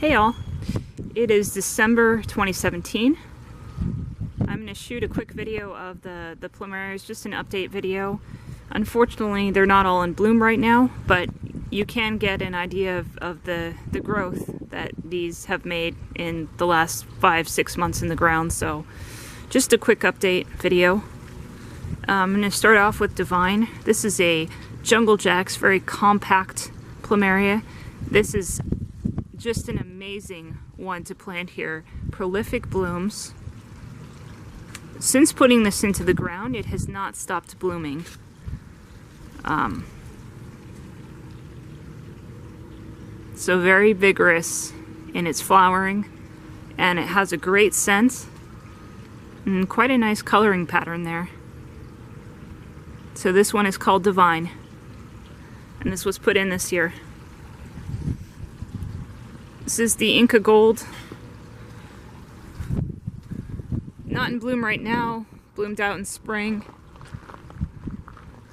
Hey all, it is December 2017. I'm going to shoot a quick video of the Plumerias, just an update video. Unfortunately, they're not all in bloom right now, but you can get an idea of the growth that these have made in the last 5-6 months in the ground. So just a quick update video. I'm going to start off with Divine. This is a Jungle Jacks, very compact Plumeria. This is just an amazing one to plant here. Prolific blooms. Since putting this into the ground, it has not stopped blooming. So very vigorous in its flowering, and it has a great scent and quite a nice coloring pattern there. So this one is called Divine, and this was put in this year. This is the Inca Gold. Not in bloom right now, bloomed out in spring.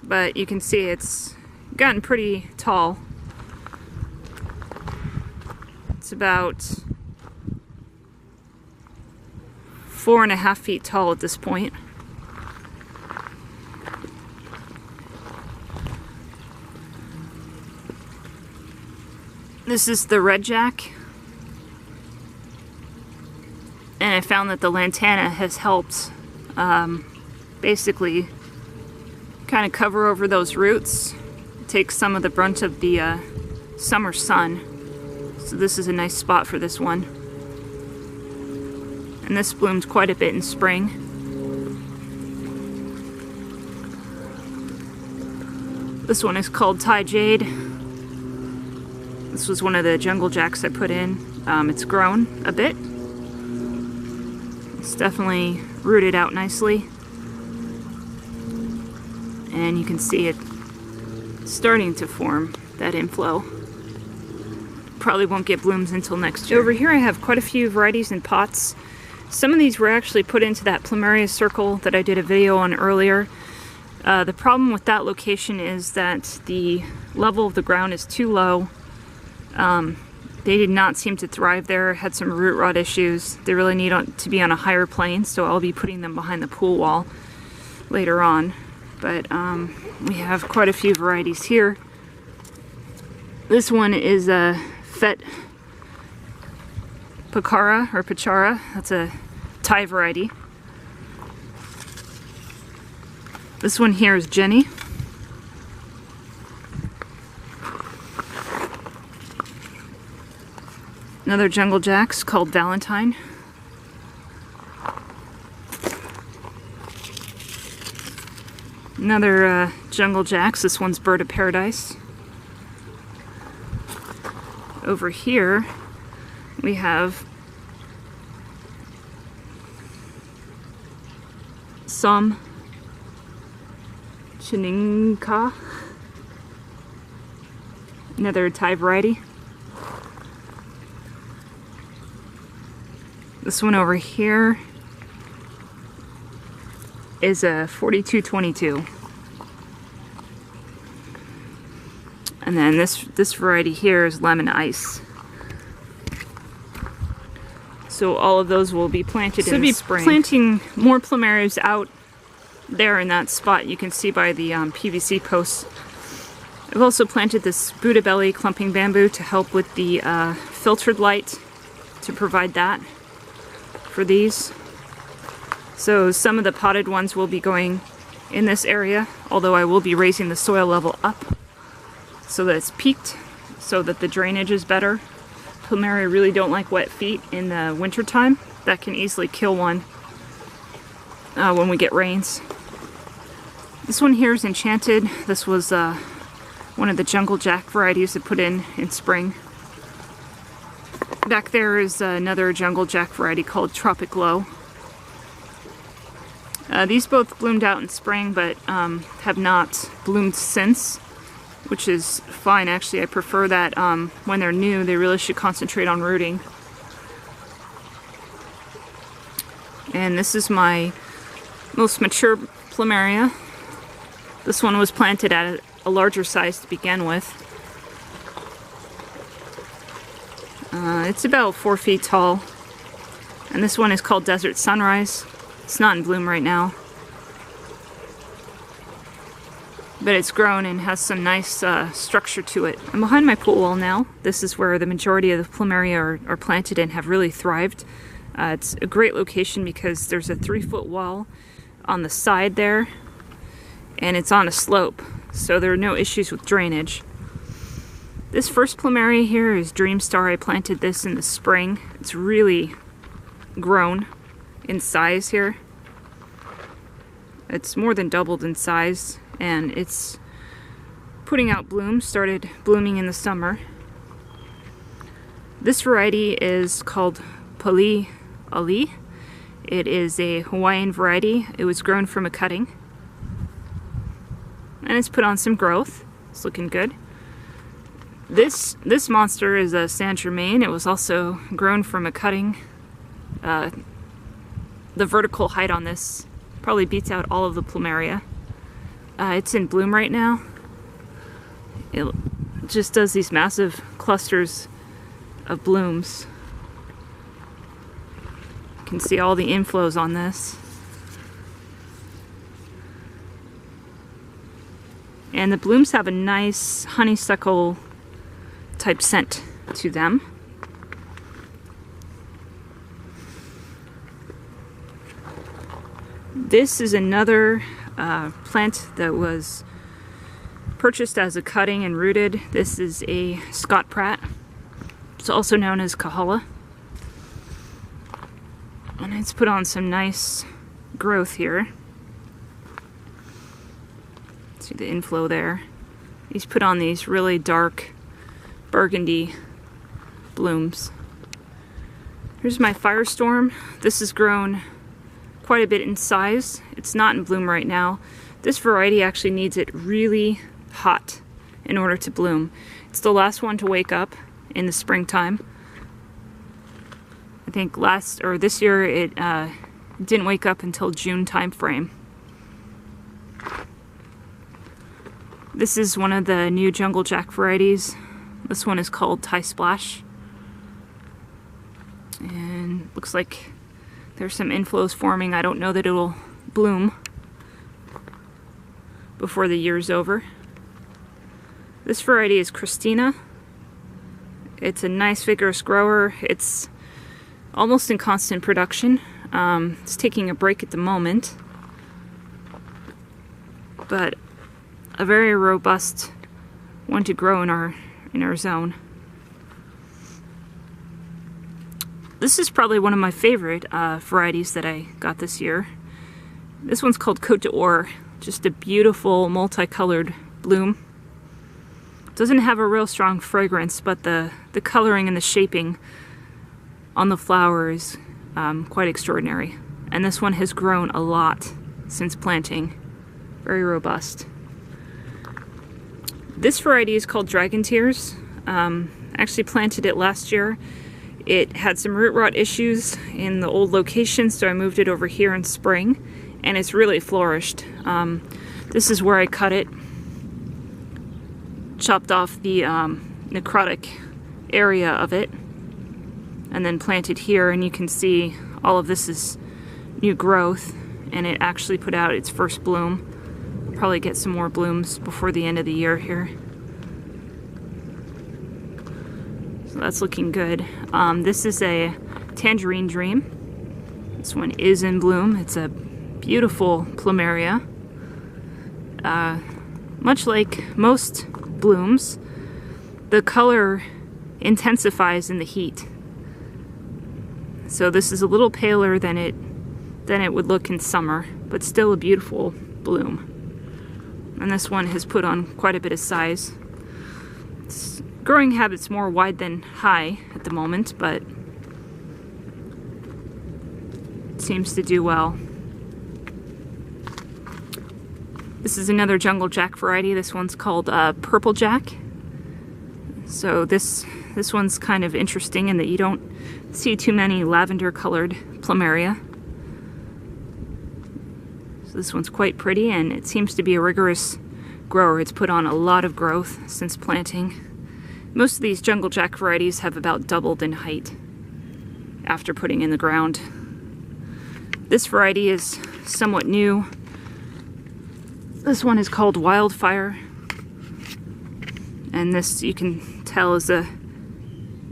But you can see it's gotten pretty tall. It's about 4.5 feet tall at this point. This is the Red Jack. And I found that the lantana has helped basically kind of cover over those roots, take some of the brunt of the summer sun. So this is a nice spot for this one. And this bloomed quite a bit in spring. This one is called Thai Jade. This was one of the Jungle Jacks I put in. It's grown a bit. It's definitely rooted out nicely, and you can see it starting to form that inflow. Probably won't get blooms until next year. Over here I have quite a few varieties in pots. Some of these were actually put into that Plumeria circle that I did a video on earlier. The problem with that location is that the level of the ground is too low. They did not seem to thrive there, had some root rot issues. They really need to be on a higher plane, so I'll be putting them behind the pool wall later on. But we have quite a few varieties here. This one is a Fet Picara, or Pichara. That's a Thai variety. This one here is Jenny. Another Jungle Jacks called Valentine. Another Jungle Jacks, this one's Bird of Paradise. Over here we have some Chininka, another Thai variety. This one over here is a 4222. And then this variety here is Lemon Ice. So all of those will be planted in the spring. So we'll be planting more Plumerias out there in that spot. You can see by the PVC posts. I've also planted this Buddha Belly clumping bamboo to help with the filtered light, to provide that for these. So some of the potted ones will be going in this area, although I will be raising the soil level up so that it's peaked, so that the drainage is better. Plumeria really don't like wet feet in the winter time. That can easily kill one when we get rains. This one here is Enchanted. This was one of the Jungle Jack varieties I put in spring. Back there is another Jungle Jack variety called Tropic Glow. These both bloomed out in spring, but have not bloomed since, which is fine actually. I prefer that when they're new, they really should concentrate on rooting. And this is my most mature Plumeria. This one was planted at a larger size to begin with. It's about 4 feet tall. And this one is called Desert Sunrise. It's not in bloom right now. But it's grown and has some nice structure to it. I'm behind my pool wall now. This is where the majority of the Plumeria are planted and have really thrived. It's a great location because there's a 3-foot wall on the side there, and it's on a slope, so there are no issues with drainage. This first Plumeria here is Dream Star. I planted this in the spring. It's really grown in size here. It's more than doubled in size, and it's putting out blooms. Started blooming in the summer. This variety is called Pali Ali. It is a Hawaiian variety. It was grown from a cutting, and it's put on some growth. It's looking good. This monster is a Saint Germain. It was also grown from a cutting. The vertical height on this probably beats out all of the Plumeria. It's in bloom right now. It just does these massive clusters of blooms. You can see all the inflows on this. And the blooms have a nice honeysuckle type scent to them. This is another plant that was purchased as a cutting and rooted. This is a Scott Pratt. It's also known as Kahala. And it's put on some nice growth here. See the inflow there. He's put on these really dark burgundy blooms. Here's my Firestorm. This has grown quite a bit in size. It's not in bloom right now. This variety actually needs it really hot in order to bloom. It's the last one to wake up in the springtime. I think this year it didn't wake up until June time frame. This is one of the new Jungle Jack varieties. This one is called Thai Splash. And looks like there's some inflows forming. I don't know that it'll bloom before the year's over. This variety is Christina. It's a nice vigorous grower. It's almost in constant production. It's taking a break at the moment, but a very robust one to grow in our zone. This is probably one of my favorite varieties that I got this year. This one's called Côte d'Or. Just a beautiful multicolored bloom. Doesn't have a real strong fragrance, but the coloring and the shaping on the flower is quite extraordinary. And this one has grown a lot since planting. Very robust. This variety is called Dragon Tears. I actually planted it last year. It had some root rot issues in the old location, so I moved it over here in spring, and it's really flourished. This is where I cut it, chopped off the necrotic area of it, and then planted here, and you can see all of this is new growth, and it actually put out its first bloom. I'll probably get some more blooms before the end of the year here. So that's looking good. This is a Tangerine Dream. This one is in bloom. It's a beautiful Plumeria. Much like most blooms, the color intensifies in the heat. So this is a little paler than it would look in summer, but still a beautiful bloom. And this one has put on quite a bit of size. Its growing habit's more wide than high at the moment, but it seems to do well. This is another Jungle Jack variety. This one's called Purple Jack. So this one's kind of interesting in that you don't see too many lavender colored Plumeria. So this one's quite pretty, and it seems to be a rigorous grower. It's put on a lot of growth since planting. Most of these jungle jack varieties have about doubled in height after putting in the ground. This variety is somewhat new. This one is called Wildfire, and this, you can tell, is a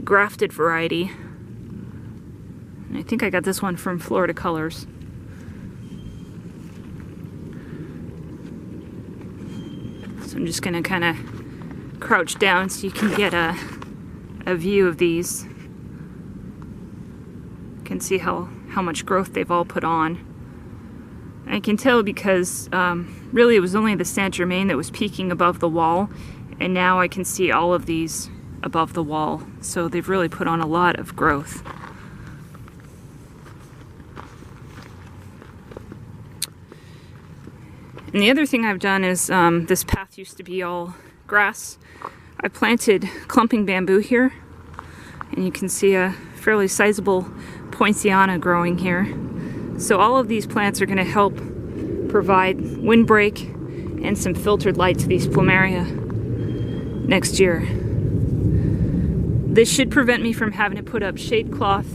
grafted variety. And I think I got this one from Florida Colors. So I'm just gonna kind of crouch down so you can get a view of these. You can see how much growth they've all put on. I can tell because really it was only the Saint Germain that was peaking above the wall, and now I can see all of these above the wall. So they've really put on a lot of growth. And the other thing I've done is, this path used to be all grass. I planted clumping bamboo here, and you can see a fairly sizable poinciana growing here. So all of these plants are going to help provide windbreak and some filtered light to these Plumeria next year. This should prevent me from having to put up shade cloth.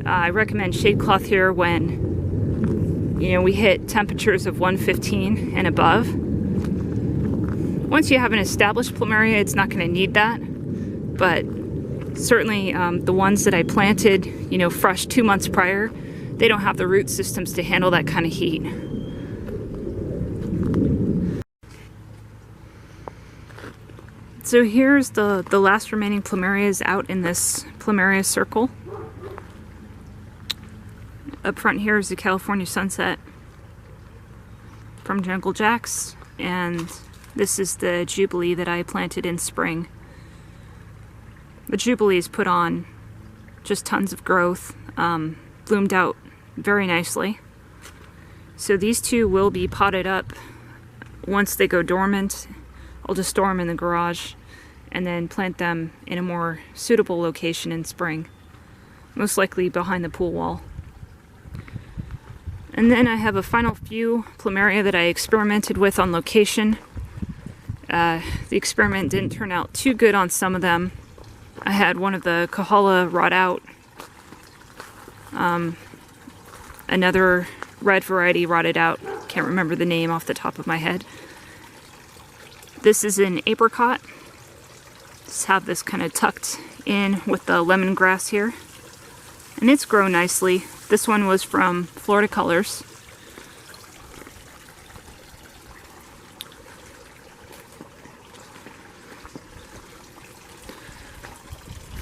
I recommend shade cloth here when we hit temperatures of 115 and above. Once you have an established Plumeria, it's not going to need that, but certainly the ones that I planted, fresh 2 months prior, they don't have the root systems to handle that kind of heat. So here's the last remaining Plumerias out in this Plumeria circle. Up front here is the California Sunset from Jungle Jacks, and this is the Jubilee that I planted in spring. The Jubilee's put on just tons of growth, bloomed out very nicely. So these two will be potted up once they go dormant. I'll just store them in the garage and then plant them in a more suitable location in spring, most likely behind the pool wall. And then I have a final few Plumeria that I experimented with on location. The experiment didn't turn out too good on some of them. I had one of the Kahala rot out. Another red variety rotted out. Can't remember the name off the top of my head. This is an apricot. Just have this kind of tucked in with the lemongrass here. And it's grown nicely. This one was from Florida Colors.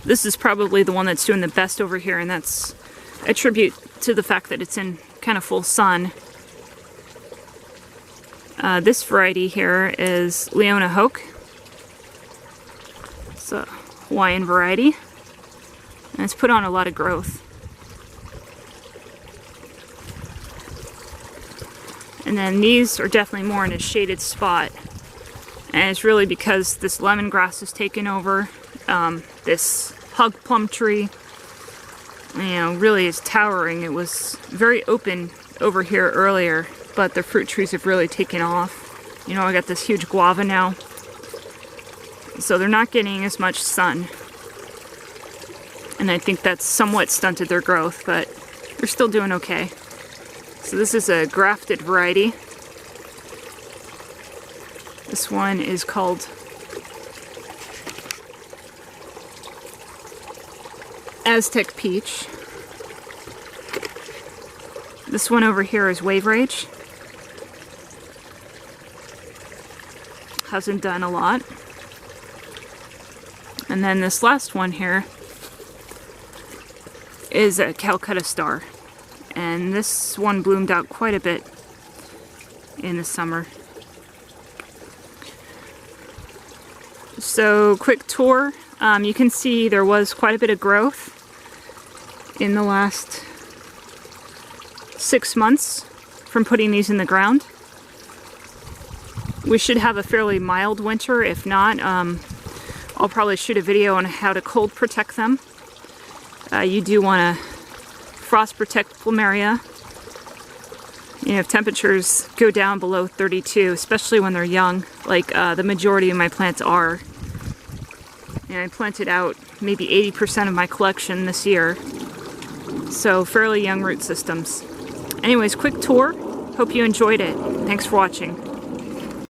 This is probably the one that's doing the best over here, and that's a tribute to the fact that it's in kind of full sun. This variety here is Leona Hoke. It's a Hawaiian variety, and it's put on a lot of growth. And then these are definitely more in a shaded spot, and it's really because this lemongrass has taken over. This hug plum tree, really is towering. It was very open over here earlier, but the fruit trees have really taken off. I got this huge guava now, so they're not getting as much sun, and I think that's somewhat stunted their growth, but they're still doing okay. So this is a grafted variety. This one is called Aztec Peach. This one over here is Wave Rage. Hasn't done a lot. And then this last one here is a Calcutta Star. And this one bloomed out quite a bit in the summer. So, quick tour. You can see there was quite a bit of growth in the last 6 months from putting these in the ground. We should have a fairly mild winter. If not, I'll probably shoot a video on how to cold protect them. You do want to frost protect Plumeria. If temperatures go down below 32, especially when they're young, like the majority of my plants are, And I planted out maybe 80% of my collection this year. So fairly young root systems. Anyways, quick tour. Hope you enjoyed it. Thanks for watching.